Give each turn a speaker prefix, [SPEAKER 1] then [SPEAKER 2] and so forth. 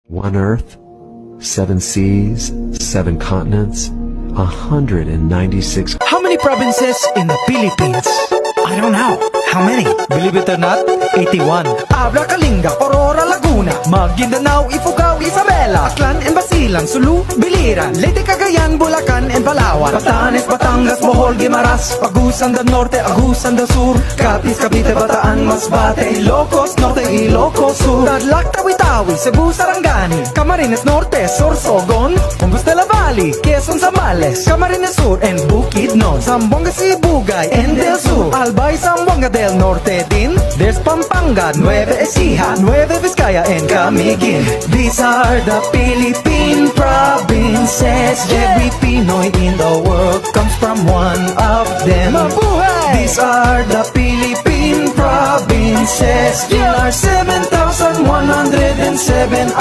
[SPEAKER 1] One Earth, 7 seas, 7 continents, 196.
[SPEAKER 2] How many provinces in the Philippines? I don't know. How many? Believe it or not, 81. Abra, Kalinga, Aurora, Laguna, Maguindanao, Ifugao, Isabela, Aklan and Basilan, Sulu, Biliran, Leyte, Cagayan, Bulacan and Palawan, Batanes, Batangas, Bohol, Guimaras, Agusan del Norte, Agusan del Sur, Capiz, Cavite, Bataan, Masbate, Ilocos Norte, Ilocos Sur, Tarlac, Tawi-Tawi, Cebu, Sarangani, Camarines Norte, Sorsogon, Hongus de la Valley, Quezon, Zambales, Camarines Sur and Bukidnon, Zamboanga, Sibugay and Del Sur, Albay, Zamboanga del Norte din, there's Pampanga, Nueva Ecija, Nueva Vizcaya and Camiguin. These are the Philippine provinces. Every Pinoy in the world comes from one of them. Mabuhay! These are the Philippine provinces. There are 7,107